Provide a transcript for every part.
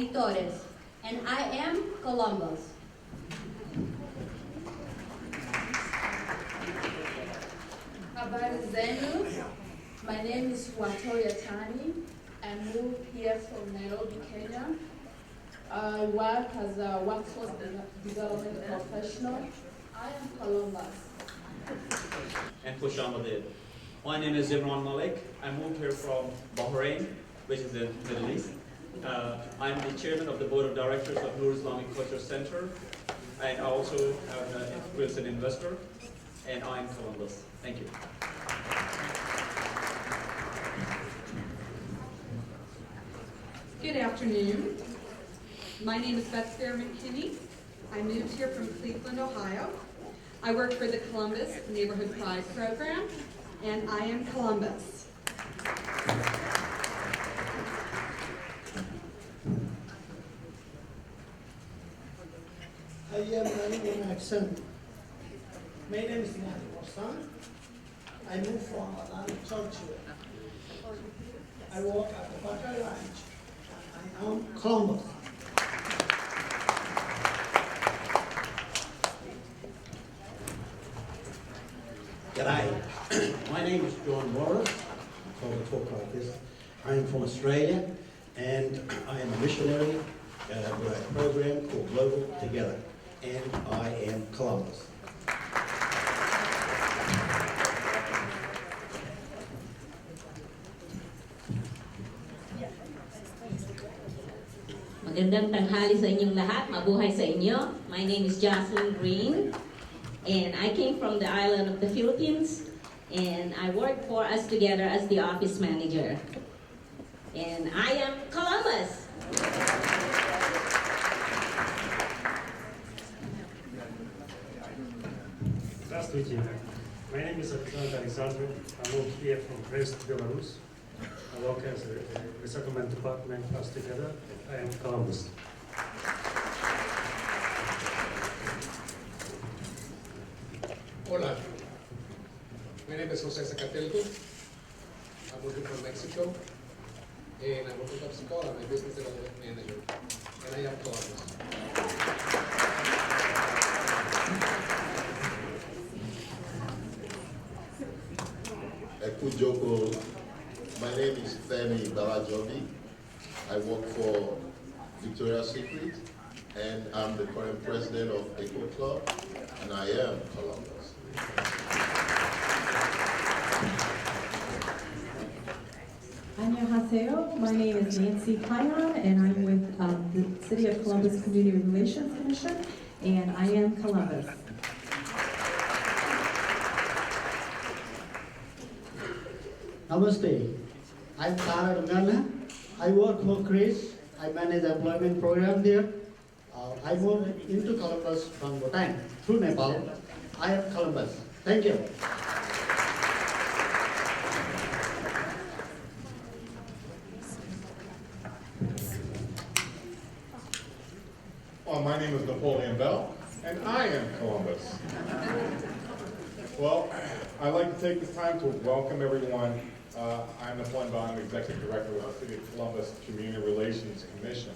editores, and I am Columbus. Habari zenu. My name is Watoya Tani. I moved here from Nairobi, Kenya. I work as a workforce development professional. I am Columbus. And Khushamadid. My name is Imran Malik. I moved here from Bahrain, which is in the Middle East. I'm the chairman of the board of directors of Noor Islamic Culture Center, and I also am a real estate investor, and I'm Columbus. Thank you. Good afternoon. My name is Beth Spearman-Kinney. I moved here from Cleveland, Ohio. I work for the Columbus Neighborhood Pride Program, and I am Columbus. I am running an accent. My name is Nati Warsan. I moved from Atlanta, Georgia. I work at the Butter Ranch. I am Columbus. G'day. My name is John Morris. I'm going to talk like this. I am from Australia, and I am a missionary with a program called Global Together, and I am Columbus. Magandang tanghali sa inyong lahat. Mabuhay sa inyo. My name is Jocelyn Green, and I came from the island of the Philippines, and I work for Us Together as the office manager. And I am Columbus. Здравствуйте. My name is Alexander. I moved here from Brest, Belarus. I work as a resettlement department Us Together. I am Columbus. Hola. My name is Jose Zacatelco. I'm moving from Mexico. And I work with Pepsi-Cola. I'm a business development manager. And I am Columbus. Ekujoko. My name is Femi Balajobi. I work for Victoria's Secret, and I'm the current president of Eco Club, and I am Columbus. Annyeonghaseyo. My name is Nancy Payan, and I'm with the City of Columbus Community Relations Commission, and I am Columbus. Namaste. I'm Tara Dungana. I work for Chris. I manage the employment program there. I moved into Columbus from Bhutan through Nepal. I am Columbus. Thank you. Well, my name is Napoleon Bell, and I am Columbus. Well, I'd like to take this time to welcome everyone. I'm Napoleon Bell. I'm Executive Director of the City of Columbus Community Relations Commission,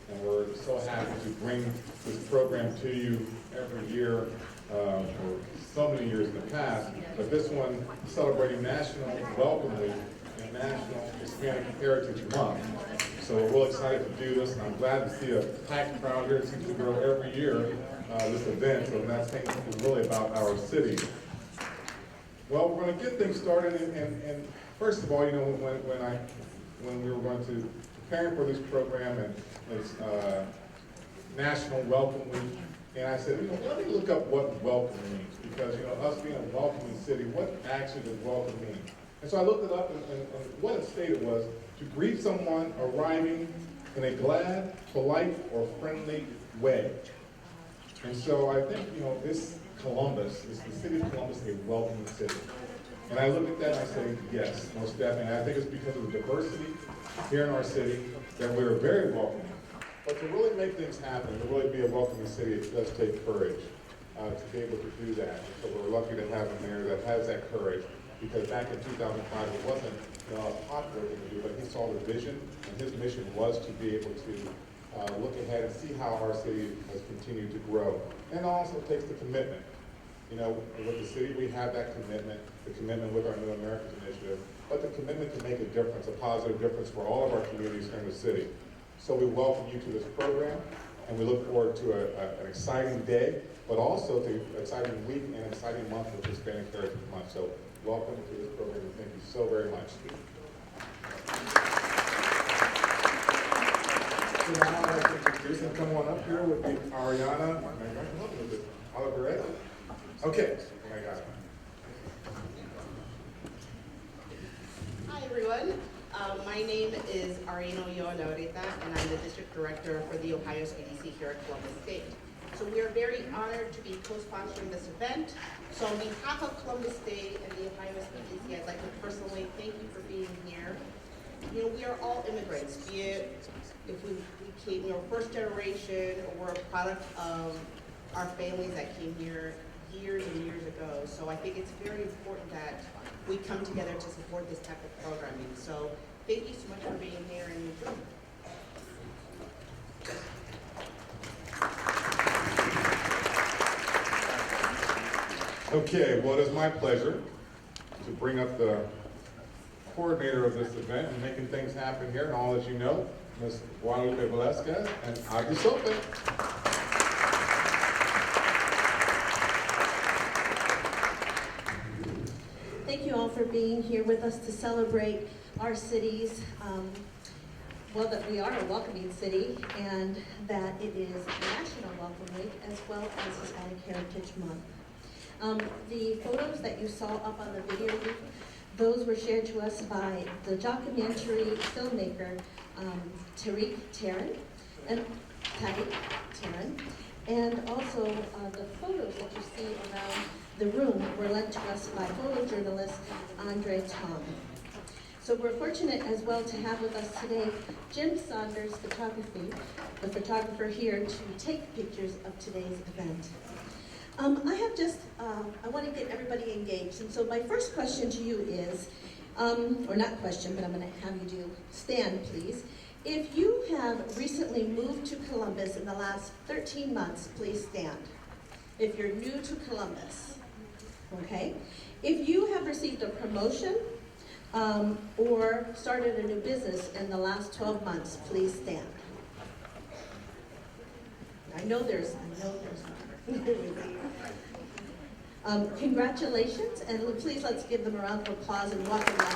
and we're so happy to bring this program to you every year for so many years in the past, but this one celebrating National Welcome Week and National Hispanic Heritage Month. So we're real excited to do this, and I'm glad to see a packed crowd here. It seems to grow every year, this event, so that's really about our city. Well, we're going to get things started, and first of all, you know, when we were going to prepare for this program, and it's National Welcome Week, and I said, you know, let me look up what welcome means, because, you know, us being a welcoming city, what actually does welcome mean? And so I looked it up, and what it stated was to greet someone arriving in a glad, polite, or friendly way. And so I think, you know, this Columbus, is the city of Columbus a welcoming city? And I look at that and I say, yes, most definitely. I think it's because of the diversity here in our city that we're very welcoming. But to really make things happen, to really be a welcoming city, it does take courage to be able to do that. So we're lucky to have a mayor that has that courage, because back in 2005 it wasn't a popular thing to do, but he saw the vision, and his mission was to be able to look ahead and see how our city has continued to grow. And also it takes the commitment. You know, with the city, we have that commitment, the commitment with our New Americans Initiative, but the commitment to make a difference, a positive difference for all of our communities here in the city. So we welcome you to this program, and we look forward to an exciting day, but also to an exciting week and an exciting month with Hispanic Heritage Month. So welcome to this program, and thank you so very much. So now I'd like to introduce and come on up here would be Ariana Oliveira. Okay, I got it. Hi everyone, my name is Ariana Olavarita and I'm the District Director for the Ohio SPDC here at Columbus State. So we are very honored to be co-sponsoring this event. So on behalf of Columbus State and the Ohio SPDC, I'd like to personally thank you for being here. You know, we are all immigrants, be it if we came, you know, first generation, or we're a product of our families that came here years and years ago. So I think it's very important that we come together to support this type of programming. So thank you so much for being here and Okay, well, it is my pleasure to bring up the coordinator of this event and making things happen here. And I'll let you know, Ms. Guadalupe Velasquez and Aggie Sope. Thank you all for being here with us to celebrate our city's, well, that we are a welcoming city and that it is National Welcome Week as well as Hispanic Heritage Month. The photos that you saw up on the video, those were shared to us by the documentary filmmaker Tariq Taryn, and also the photos that you see around the room were lent to us by photojournalist Andre Tom. So we're fortunate as well to have with us today Jim Saunders Photography, the photographer here to take pictures of today's event. I want to get everybody engaged, and so my first question to you is, or not question, but I'm going to have you do, stand please. If you have recently moved to Columbus in the last 13 months, please stand. If you're new to Columbus, okay? If you have received a promotion or started a new business in the last 12 months, please stand. I know there's congratulations, and please let's give them a round of applause and welcome them.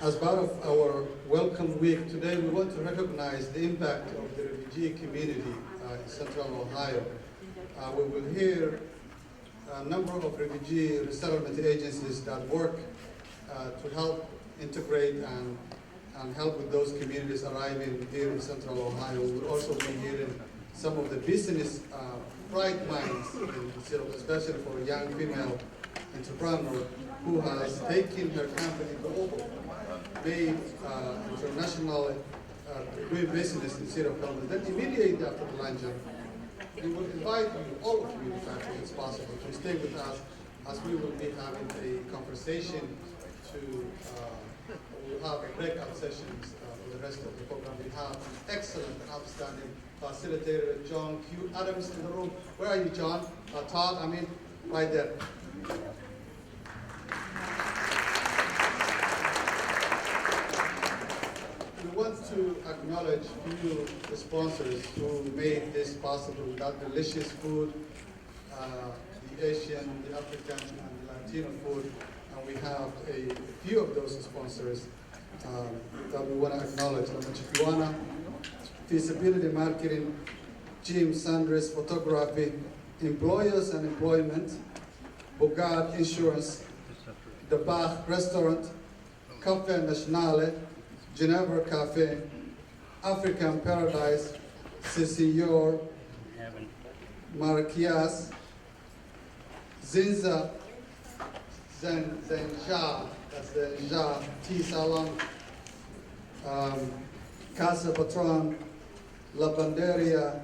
As part of our Welcome Week today, we want to recognize the impact of the refugee community in Central Ohio. We will hear a number of refugee resettlement agencies that work to help integrate and help with those communities arriving here in Central Ohio. We will also be hearing some of the business pride minds, especially for a young female entrepreneur who has taken her company global, made international doing business in the city of Columbus. Then immediately after the luncheon, we will invite you, all of you, in fact, if it's possible, to stay with us as we will be having a conversation we'll have breakout sessions for the rest of the program. We have an excellent and outstanding facilitator, John Q. Adams, in the room. Where are you, John? Todd, right there. We want to acknowledge you, the sponsors who made this possible. That delicious food, the Asian, the African, and the Latino food. And we have a few of those sponsors that we want to acknowledge. Tijuana, Feasibility Marketing, Jim Sanders Photography, Employers and Employment, Bogart Insurance, The Bach Restaurant, Cafe Nationale, Geneva Cafe, African Paradise, Cecior, Marquias, Zinza, Zenja, that's the Zenja Tea Salon, Casa Patron, La Banderia,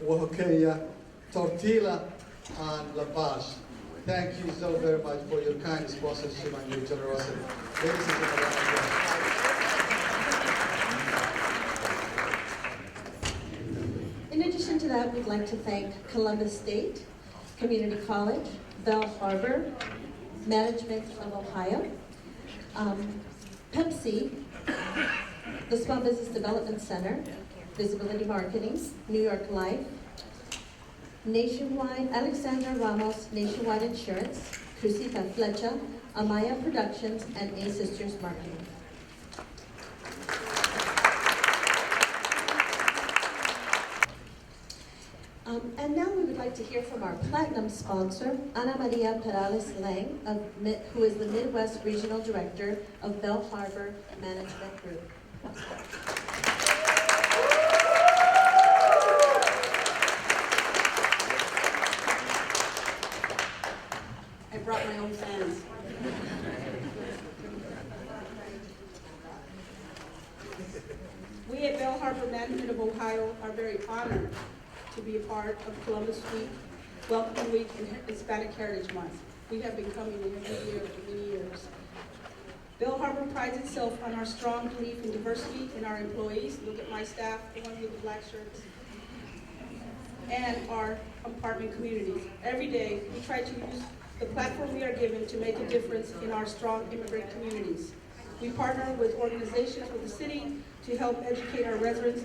Oaxaca, Tortilla, and La Paz. Thank you so very much for your kind sponsorship and your generosity. Ladies and gentlemen, in addition to that, we'd like to thank Columbus State Community College, Bell Harbor, Management of Ohio, Pepsi, the Small Business Development Center, Visibility Marketing, New York Life, Nationwide, Alexandra Ramos, Nationwide Insurance, Crucita Flecha, Amaya Productions, and A Sisters Marketing. And now we would like to hear from our platinum sponsor, Ana Maria Perales Lang, who is the Midwest Regional Director of Bell Harbor Management Group. I brought my own fans. We at Bell Harbor Management of Ohio are very honored to be a part of Columbus Week, Welcome Week, and Hispanic Heritage Month. We have been coming every year for many years. Bell Harbor prides itself on our strong belief in diversity in our employees. Look at my staff, the ones with the black shirts, and our apartment communities. Every day, we try to use the platform we are given to make a difference in our strong immigrant communities. We partner with organizations with the city to help educate our residents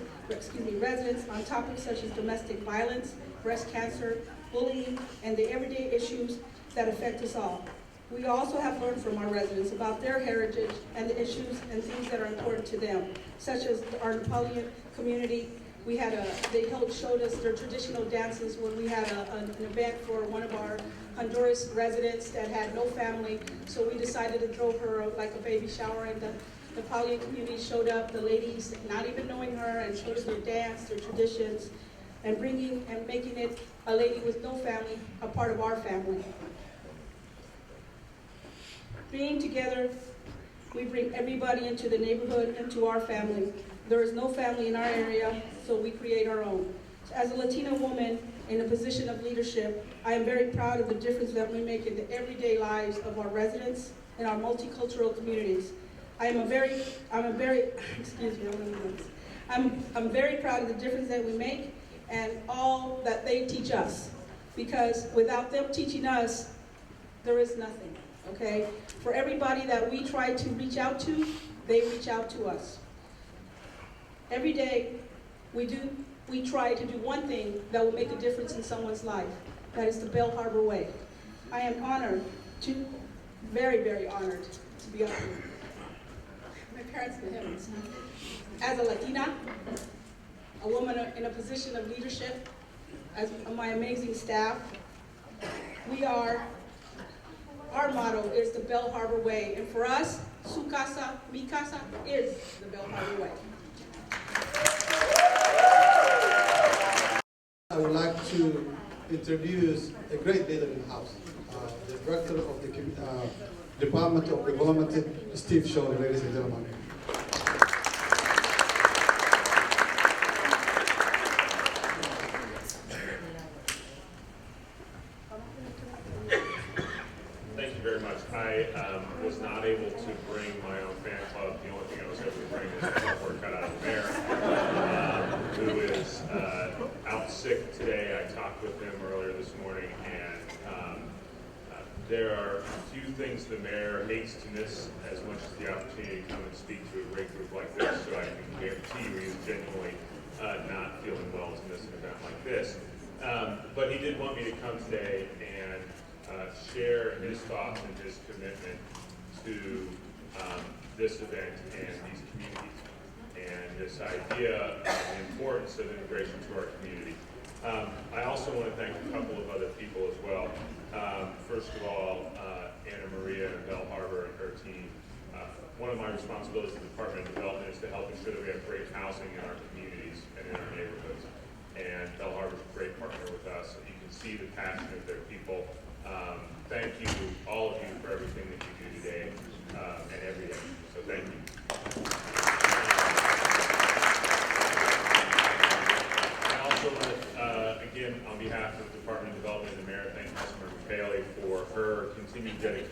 on topics such as domestic violence, breast cancer, bullying, and the everyday issues that affect us all. We also have learned from our residents about their heritage and the issues and things that are important to them, such as our Napoleon community. They showed us their traditional dances when we had an event for one of our Honduras residents that had no family, so we decided to throw her like a baby shower, and the Napoleon community showed up, the ladies not even knowing her, and showed us their dance, their traditions, and making it a lady with no family a part of our family. Being together, we bring everybody into the neighborhood, into our family. There is no family in our area, so we create our own. As a Latina woman in a position of leadership, I am very proud of the difference that we make in the everyday lives of our residents and our multicultural communities. I'm very proud of the difference that we make and all that they teach us, because without them teaching us, there is nothing, okay? For everybody that we try to reach out to, they reach out to us. Every day, we try to do one thing that will make a difference in someone's life. That is the Bell Harbor Way. I am honored very, very honored to be up here. My parents in the heavens. As a Latina, a woman in a position of leadership, as my amazing staff, our motto is the Bell Harbor Way. And for us, su casa, mi casa is the Bell Harbor Way. I would like to introduce a great leader in the house, the director of the Department of Development, Steve Shaw, ladies and gentlemen. Thank you very much. I was not able to bring my own fan club. The only thing I was able to bring is the cardboard cutout of the mayor, who is out sick today. I talked with him earlier this morning, and there are a few things the mayor hates to miss as much as the opportunity to come and speak to a great group like this, so I can guarantee you he's genuinely not feeling well to miss an event like this. But he did want me to come today and share his thoughts and his commitment to this event and these communities, and this idea of the importance of immigration to our community. I also want to thank a couple of other people as well. First of all, Anna Maria and Bell Harbor and her team. One of my responsibilities in the Department of Development is to help ensure that we have great housing in our communities and in our neighborhoods. And Bell Harbor is a great partner with us. You can see the passion of their people. Thank you, all of you, for everything that you do today and every day. So thank you. I also want to, again, on behalf of the Department of Development and the Mayor, thank Councilmember Bailey for her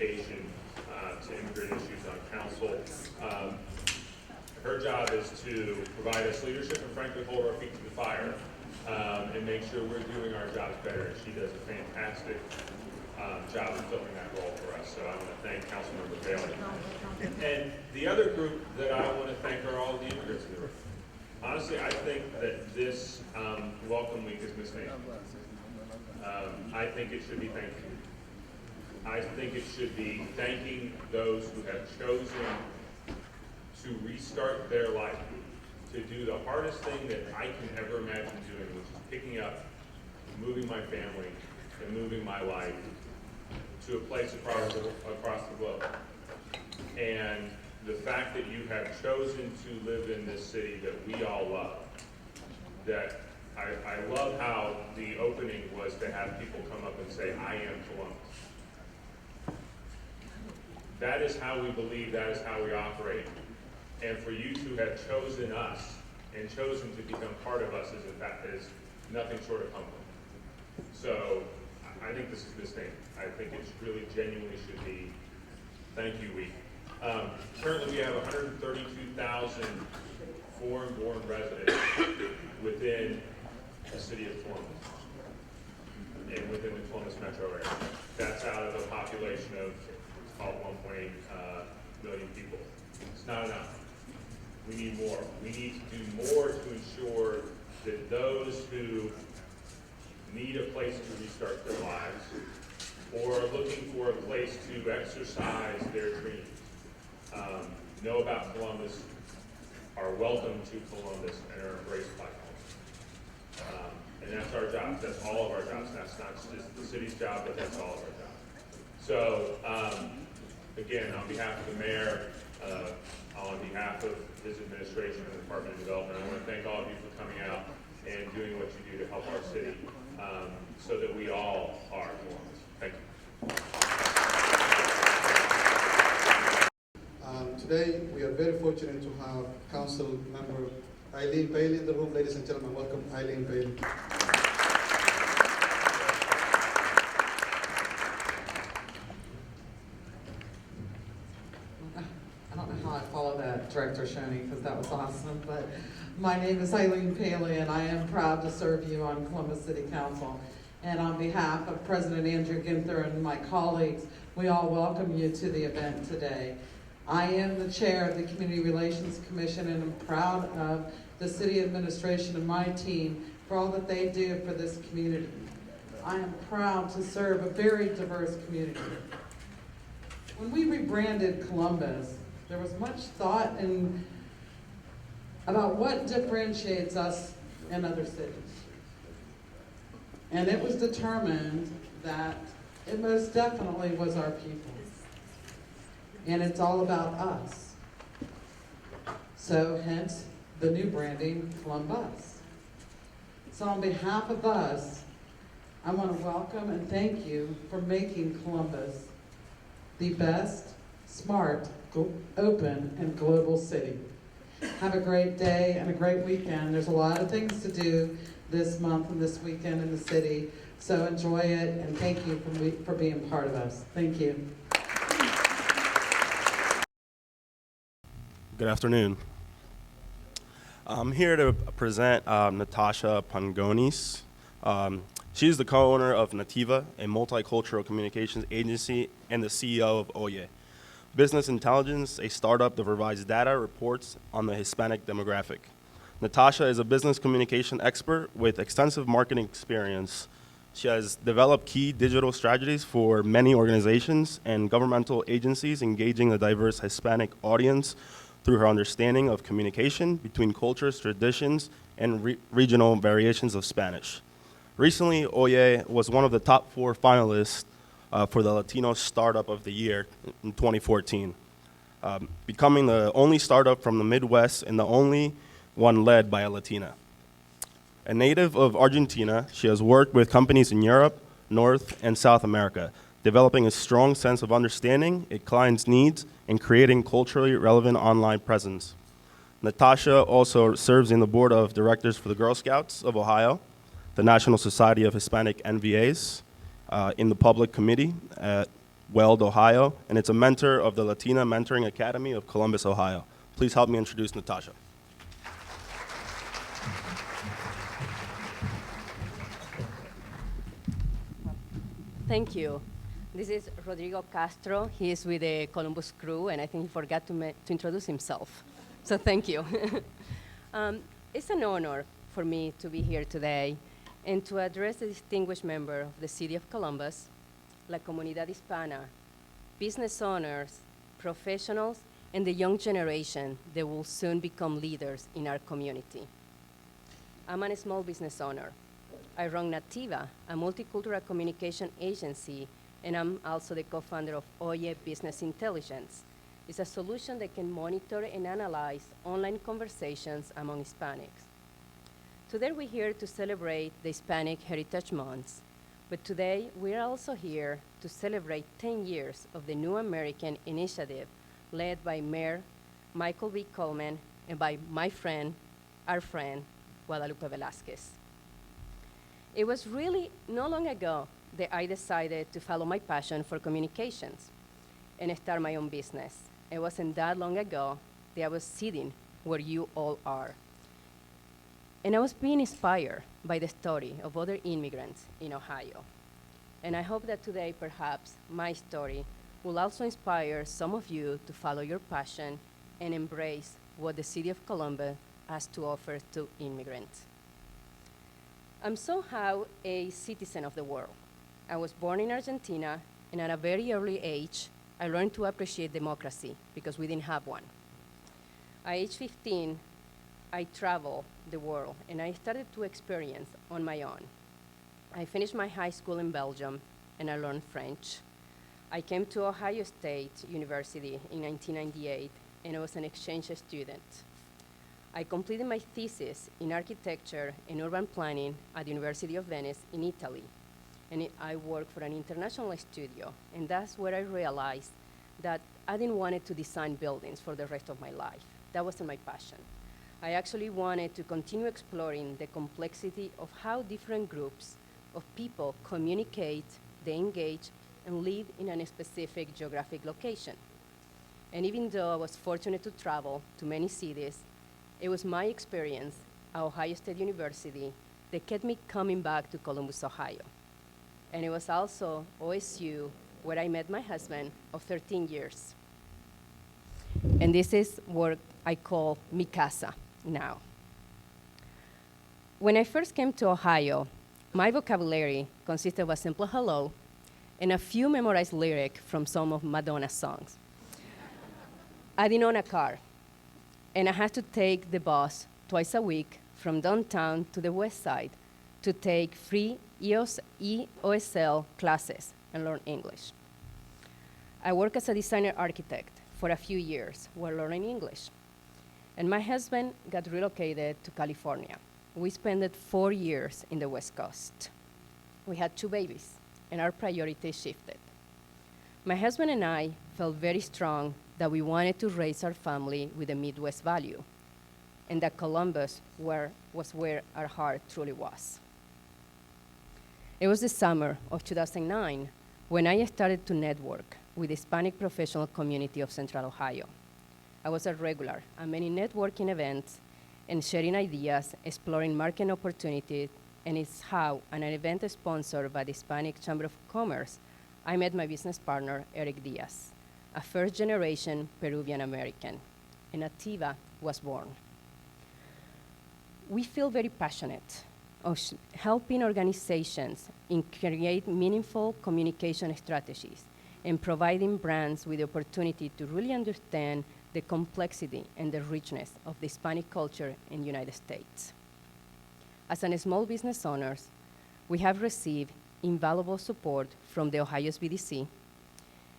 education to immigrant issues on council. Her job is to provide us leadership and frankly hold our feet to the fire and make sure we're doing our jobs better. She does a fantastic job of filling that role for us. So I want to thank Councilmember Bailey. And the other group that I want to thank are all the immigrants in the room. Honestly, I think that this Welcome Week is misnamed. I think it should be thank you. I think it should be thanking those who have chosen to restart their life, to do the hardest thing that I can ever imagine doing, which is picking up, moving my family, and moving my life to a place across the globe. And the fact that you have chosen to live in this city that we all love, that I love how the opening was to have people come up and say, I am Columbus. That is how we believe, that is how we operate. And for you to have chosen us and chosen to become part of us is nothing short of humbling. So I think this is misnamed. I think it really genuinely should be Thank You Week. Currently we have 132,000 foreign-born residents within the city of Columbus and within the Columbus metro area. That's out of a population of about 1.8 million people. It's not enough. We need more. We need to do more to ensure that those who need a place to restart their lives or are looking for a place to exercise their dreams know about Columbus, are welcome to Columbus, and are embraced by Columbus. And that's our job. That's all of our jobs. That's not just the city's job, but that's all of our jobs. So, again, on behalf of the mayor, on behalf of his administration and the Department of Development, I want to thank all of you for coming out and doing what you do to help our city so that we all are Columbus. Thank you. Today, we are very fortunate to have Council Member Eileen Bailey in the room. Ladies and gentlemen, welcome Eileen Bailey. I don't know how I follow that, Director Shoney, because that was awesome. But my name is Eileen Bailey, and I am proud to serve you on Columbus City Council. And on behalf of President Andrew Ginther and my colleagues, we all welcome you to the event today. I am the chair of the Community Relations Commission, and I'm proud of the city administration and my team for all that they do for this community. I am proud to serve a very diverse community. When we rebranded Columbus, there was much thought about what differentiates us in other cities. And it was determined that it most definitely was our people. And it's all about us. So hence the new branding, Columbus. So on behalf of us, I want to welcome and thank you for making Columbus the best, smart, open, and global city. Have a great day and a great weekend. There's a lot of things to do this month and this weekend in the city, so enjoy it, and thank you for being part of us. Thank you. Good afternoon. I'm here to present Natasha Pangonis. She's the co-owner of Nativa, a multicultural communications agency, and the CEO of Oye Business Intelligence, a startup that provides data reports on the Hispanic demographic. Natasha is a business communication expert with extensive marketing experience. She has developed key digital strategies for many organizations and governmental agencies engaging a diverse Hispanic audience through her understanding of communication between cultures, traditions, and regional variations of Spanish. Recently, Oye was one of the top 4 finalists for the Latino Startup of the Year in 2014, becoming the only startup from the Midwest and the only one led by a Latina. A native of Argentina, she has worked with companies in Europe, North, and South America, developing a strong sense of understanding a client's needs and creating culturally relevant online presence. Natasha also serves in the board of directors for the Girl Scouts of Ohio, the National Society of Hispanic NVAs, in the public committee Weld, Ohio, and it's a mentor of the Latina Mentoring Academy of Columbus, Ohio. Please help me introduce Natasha. Thank you. This is Rodrigo Castro. He is with the Columbus crew, and I think he forgot to introduce himself. So thank you. It's an honor for me to be here today and to address a distinguished member of the City of Columbus, La Comunidad Hispana, business owners, professionals, and the young generation that will soon become leaders in our community. I'm a small business owner. I run Nativa, a multicultural communication agency, and I'm also the co-founder of Oye Business Intelligence. It's a solution that can monitor and analyze online conversations among Hispanics. Today we're here to celebrate the Hispanic Heritage Month, but today we're also here to celebrate 10 years of the New American Initiative led by Mayor Michael B. Coleman and by my friend, our friend, Guadalupe Velasquez. It was really not long ago that I decided to follow my passion for communications and start my own business. It wasn't that long ago that I was sitting where you all are. And I was being inspired by the story of other immigrants in Ohio. And I hope that today, perhaps, my story will also inspire some of you to follow your passion and embrace what the City of Columbus has to offer to immigrants. I'm somehow a citizen of the world. I was born in Argentina, and at a very early age, I learned to appreciate democracy because we didn't have one. At age 15, I traveled the world, and I started to experience on my own. I finished my high school in Belgium, and I learned French. I came to Ohio State University in 1998, and I was an exchange student. I completed my thesis in architecture and urban planning at the University of Venice in Italy. And I worked for an international studio, and that's where I realized that I didn't want to design buildings for the rest of my life. That wasn't my passion. I actually wanted to continue exploring the complexity of how different groups of people communicate, they engage, and live in a specific geographic location. And even though I was fortunate to travel to many cities, it was my experience at Ohio State University that kept me coming back to Columbus, Ohio. And it was also OSU where I met my husband of 13 years. And this is what I call mi casa now. When I first came to Ohio, my vocabulary consisted of a simple hello and a few memorized lyrics from some of Madonna's songs. I didn't own a car, and I had to take the bus twice a week from downtown to the west side to take free EOSL classes and learn English. I worked as a designer architect for a few years while learning English. And my husband got relocated to California. We spent 4 years in the West Coast. We had 2 babies, and our priorities shifted. My husband and I felt very strong that we wanted to raise our family with a Midwest value, and that Columbus was where our heart truly was. It was the summer of 2009 when I started to network with the Hispanic professional community of Central Ohio. I was a regular at many networking events and sharing ideas, exploring market opportunities, and it's how, at an event sponsored by the Hispanic Chamber of Commerce, I met my business partner, Eric Diaz, a first-generation Peruvian American, and Nativa was born. We feel very passionate of helping organizations in create meaningful communication strategies and providing brands with the opportunity to really understand the complexity and the richness of the Hispanic culture in the United States. As a small business owners, we have received invaluable support from the Ohio's BDC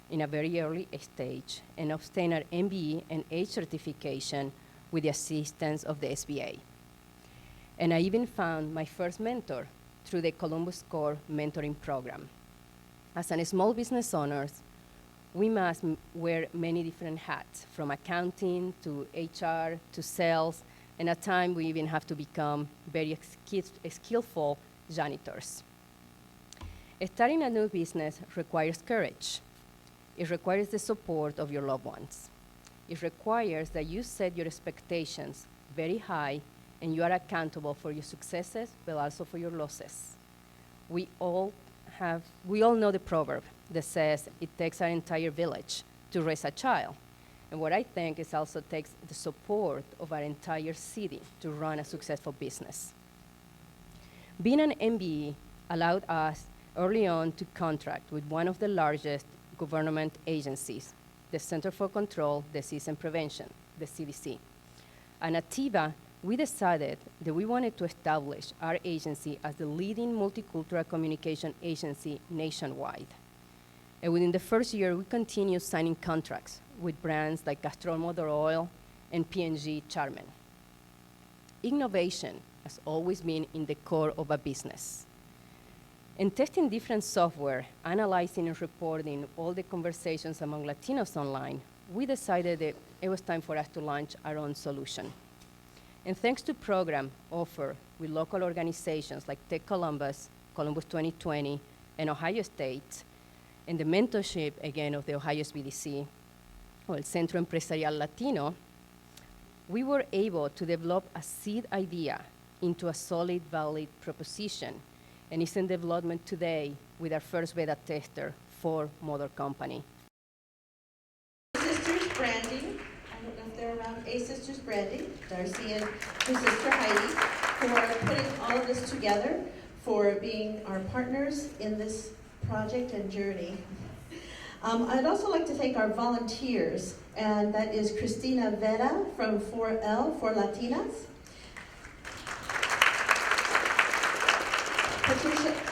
in a very early stage and obtained our MBE and H certification with the assistance of the SBA. And I even found my first mentor through the Columbus Core mentoring program. As a small business owners, we must wear many different hats, from accounting to HR to sales, and at times we even have to become very skillful janitors. Starting a new business requires courage. It requires the support of your loved ones. It requires that you set your expectations very high and you are accountable for your successes, but also for your losses. We all know the proverb that says it takes an entire village to raise a child. And what I think is also takes the support of our entire city to run a successful business. Being an MBE allowed us early on to contract with one of the largest government agencies, the Center for Control, Disease and Prevention, the CDC. And at TIVA, we decided that we wanted to establish our agency as the leading multicultural communication agency nationwide. And within the first year, we continued signing contracts with brands like Castrol Motor Oil and P&G Charmin. Innovation has always been in the core of a business. In testing different software, analyzing and reporting all the conversations among Latinos online, we decided that it was time for us to launch our own solution. And thanks to programs offered with local organizations like Tech Columbus, Columbus 2020, and Ohio State, and the mentorship, again, of the Ohio SBDC, or El Centro Empresarial Latino, we were able to develop a seed idea into a solid, valid proposition, and it's in development today with our first beta tester for Motor Company. Sisters Brandy, I don't know if they're around. Sisters Brandy, Darcy and her sister Heidi, who are putting all of this together, for being our partners in this project and journey. I'd also like to thank our volunteers, and that is Cristina Vera from 4L, for Latinas.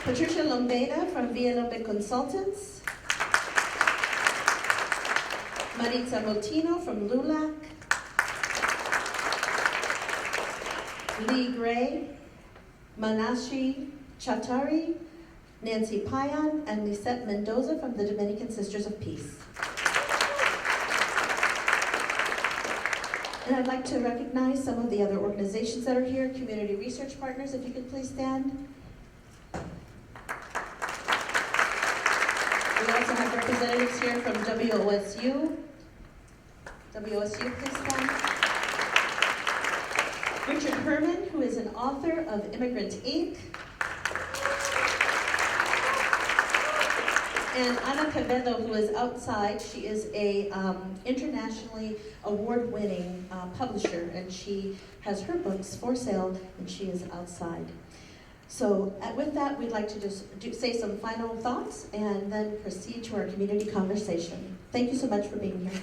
Patricia Lombeda from Villalombe Consultants. Maritza Motino from LULAC. Lee Gray, Manashi Chatari, Nancy Payan, and Lisette Mendoza from the Dominican Sisters of Peace. And I'd like to recognize some of the other organizations that are here. Community research partners, if you could please stand. We also have representatives here from WOSU. WOSU, please stand. Richard Herman, who is an author of Immigrant Inc. And Ana Quevedo, who is outside. She is a internationally award-winning publisher, and she has her books for sale, and she is outside. So with that, we'd like to just say some final thoughts and then proceed to our community conversation. Thank you so much for being here.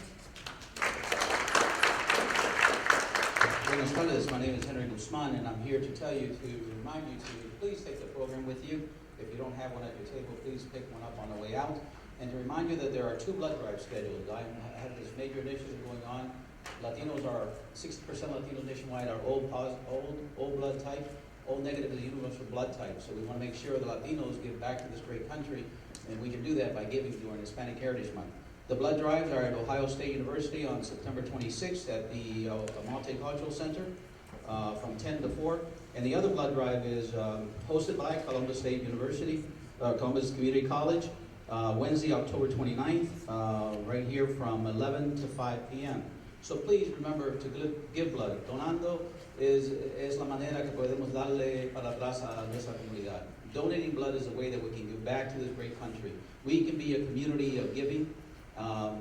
Buenas tardes, my name is Henry Guzman, and I'm here to tell you, to remind you to please take the program with you. If you don't have one at your table, please pick one up on the way out. And to remind you that there are 2 blood drives scheduled. I have this major initiative going on. Latinos are, 60% Latinos nationwide are O blood type. O negative is a universal blood type. So we want to make sure the Latinos give back to this great country, and we can do that by giving during Hispanic Heritage Month. The blood drives are at Ohio State University on September 26th at the Multicultural Center from 10 to 4. And the other blood drive is hosted by Columbus State University, Columbus Community College, Wednesday, October 29th, right here from 11 to 5 p.m. So please remember to give blood. Donando es la manera que podemos darle para atrás a nuestra comunidad. Donating blood is a way that we can give back to this great country. We can be a community of giving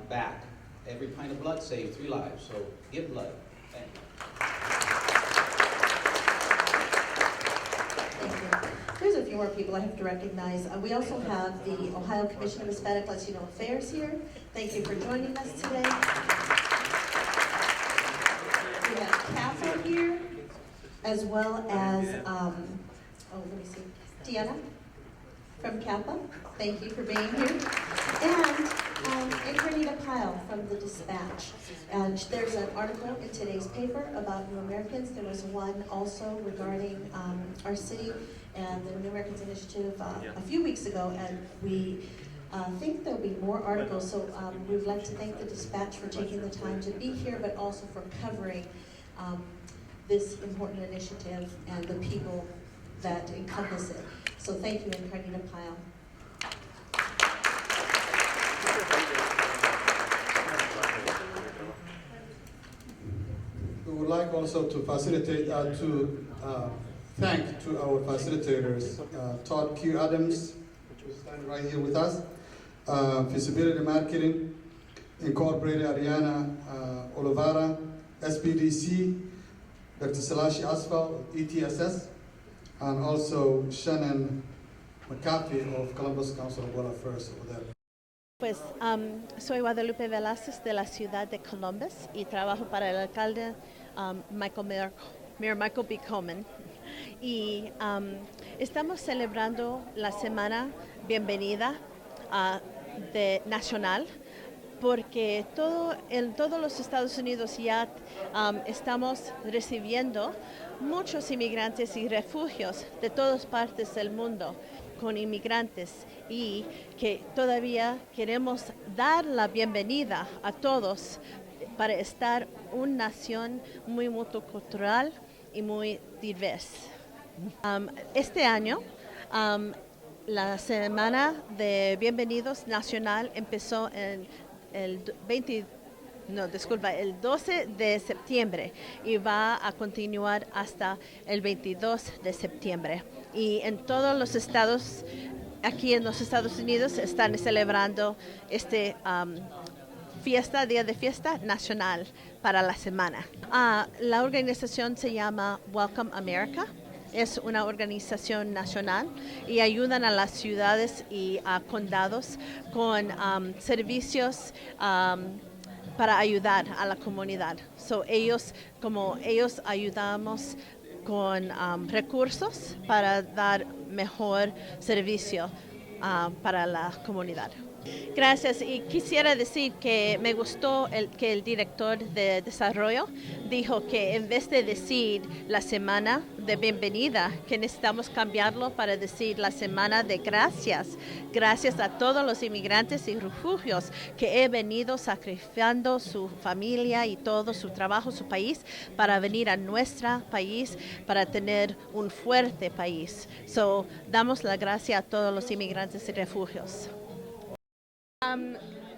back. Every pint of blood saves 3 lives, so give blood. Thank you. There's a few more people I have to recognize. We also have the Ohio Commission of Hispanic Latino Affairs here. Thank you for joining us today. We have CAFA here, as well as, let me see, Deanna from CAPA. Thank you for being here. And Encarnita Pyle from the Dispatch. And there's an article in today's paper about New Americans. There was one also regarding our city and the New Americans Initiative a few weeks ago, and we think there'll be more articles. So we'd like to thank the Dispatch for taking the time to be here, but also for covering this important initiative and the people that encompass it. So thank you, Encarnita Pyle. like also to facilitate, thank to our facilitators, Todd Q. Adams, which is standing right here with us, Feasibility Marketing Incorporated, Ariana Olivara, SPDC, Dr. Salashi Asfal, ETSS, and also Shannon McCarthy of Columbus Council of World Affairs over there. Pues soy Guadalupe Velázquez de la ciudad de Columbus y trabajo para el alcalde Mayor Michael B. Coleman. Y estamos celebrando la semana bienvenida nacional, porque en todos los Estados Unidos ya estamos recibiendo muchos inmigrantes y refugios de todas partes del mundo con inmigrantes, y que todavía queremos dar la bienvenida a todos para estar una nación muy multicultural y muy diversa. Este año la semana de bienvenidos nacional empezó en el 12 de septiembre y va a continuar hasta el 22 de septiembre. Y en todos los estados, aquí en los Estados Unidos, están celebrando día de fiesta nacional para la semana. La organización se llama Welcome America. Es una organización nacional y ayudan a las ciudades y a condados con servicios para ayudar a la comunidad. Ellos ayudamos con recursos para dar mejor servicio para la comunidad. Gracias, y quisiera decir que me gustó que el director de desarrollo dijo que en vez de decir la semana de bienvenida, que necesitamos cambiarlo para decir la semana de gracias. Gracias a todos los inmigrantes y refugios que he venido sacrificando su familia y todo su trabajo, su país, para venir a nuestro país, para tener un fuerte país. Damos la gracia a todos los inmigrantes y refugios.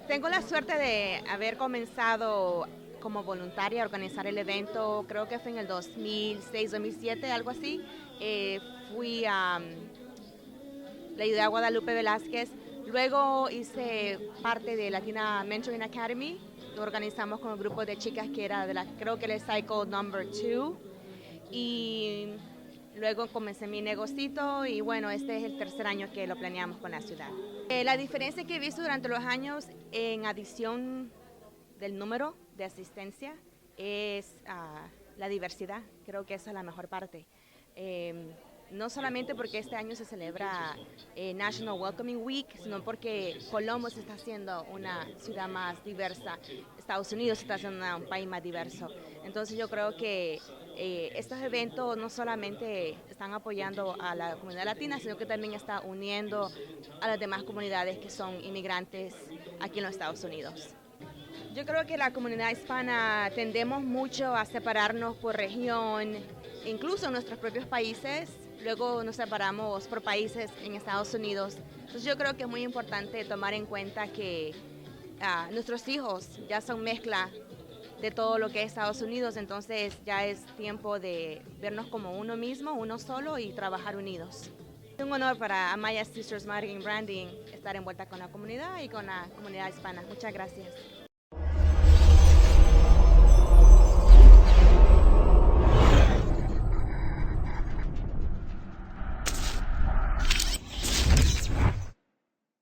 Tengo la suerte de haber comenzado como voluntaria a organizar el evento, creo que fue en el 2006, 2007, algo así. Le ayudé a Guadalupe Velázquez. Luego hice parte de Latina Mentoring Academy. Lo organizamos con un grupo de chicas que era creo que era el Cycle Number 2. Y luego comencé mi negocito y bueno, este es el tercer año que lo planeamos con la ciudad. La diferencia que he visto durante los años, en adición del número de asistencia, es la diversidad. Creo que esa es la mejor parte. No solamente porque este año se celebra National Welcoming Week, sino porque Columbus está siendo una ciudad más diversa, Estados Unidos está siendo un país más diverso. Entonces yo creo que estos eventos no solamente están apoyando a la comunidad latina, sino que también está uniendo a las demás comunidades que son inmigrantes aquí en los Estados Unidos. Yo creo que la comunidad hispana tendemos mucho a separarnos por región, incluso en nuestros propios países. Luego nos separamos por países en Estados Unidos. Entonces yo creo que es muy importante tomar en cuenta que nuestros hijos ya son mezcla de todo lo que es Estados Unidos, entonces ya es tiempo de vernos como uno mismo, uno solo, y trabajar unidos. Es un honor para Amaya Sisters Marketing Branding estar envuelta con la comunidad y con la comunidad hispana. Muchas gracias.